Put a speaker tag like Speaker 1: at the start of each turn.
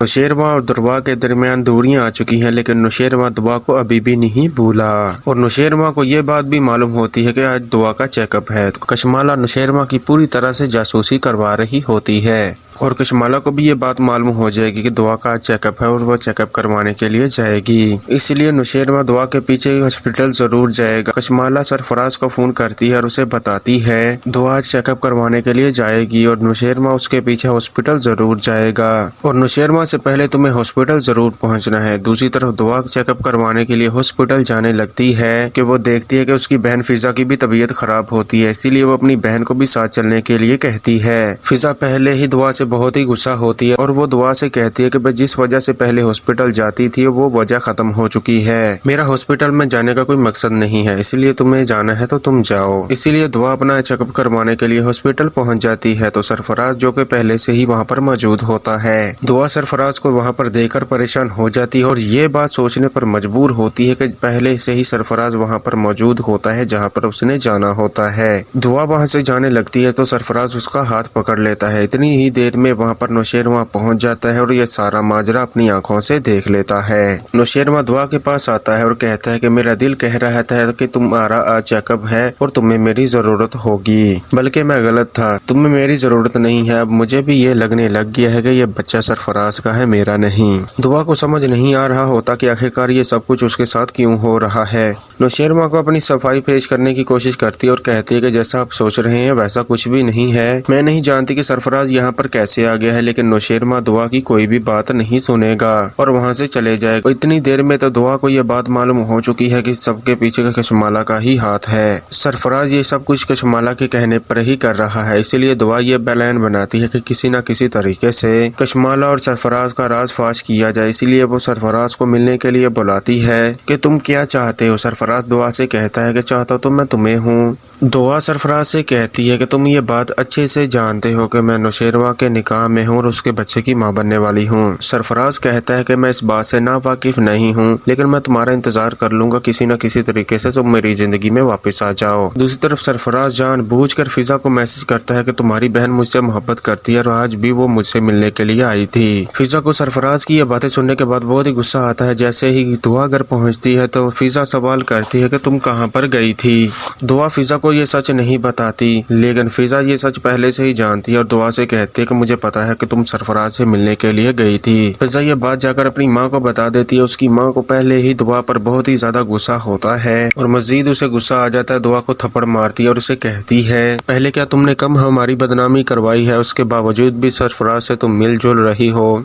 Speaker 1: نوشیروان اور دعا کے درمیان دوریاں آ چکی ہیں، لیکن نوشیروان دعا کو ابھی بھی نہیں بھولا اور نوشیروان کو یہ بات بھی معلوم ہوتی ہے کہ آج دعا کا چیک اپ ہے۔ کشمالا نوشیروان کی پوری طرح سے جاسوسی کروا رہی ہوتی ہے اور کشمالا کو بھی یہ بات معلوم ہو جائے گی کہ دعا کا چیک اپ ہے اور وہ چیک اپ کروانے کے لیے جائے گی۔ اس لیے نوشیروان دعا کے پیچھے ہاسپٹل ضرور جائے گا۔ کشمالا سرفراز کو فون کرتی ہے اور اسے بتاتی ہے دعا چیک اپ کروانے کے لیے جائے گی اور نوشیروان اس کے پیچھے ہاسپٹل ضرور جائے گا اور نوشیروان سے پہلے تمہیں ہاسپٹل ضرور پہنچنا ہے۔ دوسری طرف دعا چیک اپ کروانے کے لیے ہاسپٹل جانے لگتی ہے کہ وہ دیکھتی ہے کہ اس کی بہن فضا کی بھی طبیعت خراب ہوتی ہے، اسی لیے وہ اپنی بہن کو بھی ساتھ چلنے کے لیے کہتی ہے۔ فضا پہلے ہی دعا سے بہت ہی غصہ ہوتی ہے اور وہ دعا سے کہتی ہے کہ میں جس وجہ سے پہلے ہاسپٹل جاتی تھی وہ وجہ ختم ہو چکی ہے، میرا ہاسپٹل میں جانے کا کوئی مقصد نہیں ہے، اسی لیے تمہیں جانا ہے تو تم جاؤ۔ اسی لیے دعا اپنا چیک اپ کروانے کے لیے ہاسپٹل پہنچ جاتی ہے تو سرفراز جو کہ پہلے سے ہی وہاں پر موجود ہوتا ہے، دعا سرفراز کو وہاں پر دیکھ کر پریشان ہو جاتی ہے اور یہ بات سوچنے پر مجبور ہوتی ہے کہ پہلے سے ہی سرفراز وہاں پر موجود ہوتا ہے جہاں پر اس نے جانا ہوتا ہے۔ دعا وہاں سے جانے لگتی ہے تو سرفراز اس کا ہاتھ پکڑ لیتا ہے۔ اتنی ہی دیر میں وہاں پر نوشیروان پہنچ جاتا ہے اور یہ سارا ماجرا اپنی آنکھوں سے دیکھ لیتا ہے۔ نوشیروان دعا کے پاس آتا ہے اور کہتا ہے کہ میرا دل کہہ رہا تھا کہ تمہارا چیک اپ ہے اور تمہیں میری ضرورت ہوگی، بلکہ میں غلط تھا، تمہیں میری ضرورت نہیں ہے، اب مجھے بھی یہ لگنے لگ گیا ہے کہ یہ بچہ سرفراز کا ہے، میرا نہیں۔ دعا کو سمجھ نہیں آ رہا ہوتا کہ آخرکار یہ سب کچھ اس کے ساتھ کیوں ہو رہا ہے۔ نوشیروان کو اپنی صفائی پیش کرنے کی کوشش کرتی ہے اور کہتی ہے کہ جیسا آپ سوچ رہے ہیں ویسا کچھ بھی نہیں ہے، میں نہیں جانتی کہ سرفراز یہاں پر کیسے آ گیا ہے، لیکن نوشیروان دعا کی کوئی بھی بات نہیں سنے گا اور وہاں سے چلے جائے گا۔ اتنی دیر میں تو دعا کو یہ بات معلوم ہو چکی ہے کہ سب کے پیچھے کشمالا کا ہی ہاتھ ہے، سرفراز یہ سب کچھ کشمالا کے کہنے پر ہی کر رہا ہے، اسی لیے دعا یہ پلان بناتی ہے کہ کسی نہ کسی طریقے سے کشمالا اور سرفراز کا راز فاش کیا جائے۔ اسی لیے وہ سرفراز کو ملنے کے لیے بلاتی ہے کہ تم کیا چاہتے ہو۔ سرفراز دعا سے کہتا ہے کہ چاہتا تو میں تمہیں ہوں۔ دعا سرفراز سے کہتی ہے کہ تم یہ بات اچھے سے جانتے ہو کہ میں نوشیروان کے نکاح میں ہوں اور اس کے بچے کی ماں بننے والی ہوں۔ سرفراز کہتا ہے کہ میں اس بات سے ناواقف نہیں ہوں، لیکن میں تمہارا انتظار کر لوں گا، کسی نہ کسی طریقے سے تم میری زندگی میں واپس آ جاؤ۔ دوسری طرف سرفراز جان بوجھ کر فضا کو میسج کرتا ہے کہ تمہاری بہن مجھ سے محبت کرتی ہے اور آج بھی وہ مجھ سے ملنے کے لیے آئی تھی۔ فضا کو سرفراز کی یہ باتیں سننے کے بعد بہت ہی غصہ آتا ہے۔ جیسے ہی دعا گھر پہنچتی ہے تو فضا سوال کرتی ہے کہ تم کہاں پر گئی تھی۔ دعا فضا کو یہ سچ نہیں بتاتی، لیکن فضا یہ سچ پہلے سے ہی جانتی ہے اور دعا سے کہتی ہے کہ مجھے پتا ہے کہ تم سرفراز سے ملنے کے لیے گئی تھی۔ فضا یہ بات جا کر اپنی ماں کو بتا دیتی ہے۔ اس کی ماں کو پہلے ہی دعا پر بہت ہی زیادہ غصہ ہوتا ہے اور مزید اسے غصہ آ جاتا ہے، دعا کو تھپڑ مارتی ہے اور اسے کہتی ہے پہلے کیا تم نے کم ہماری بدنامی کروائی ہے، اس کے باوجود بھی سرفراز سے تم مل جل رہی ہو۔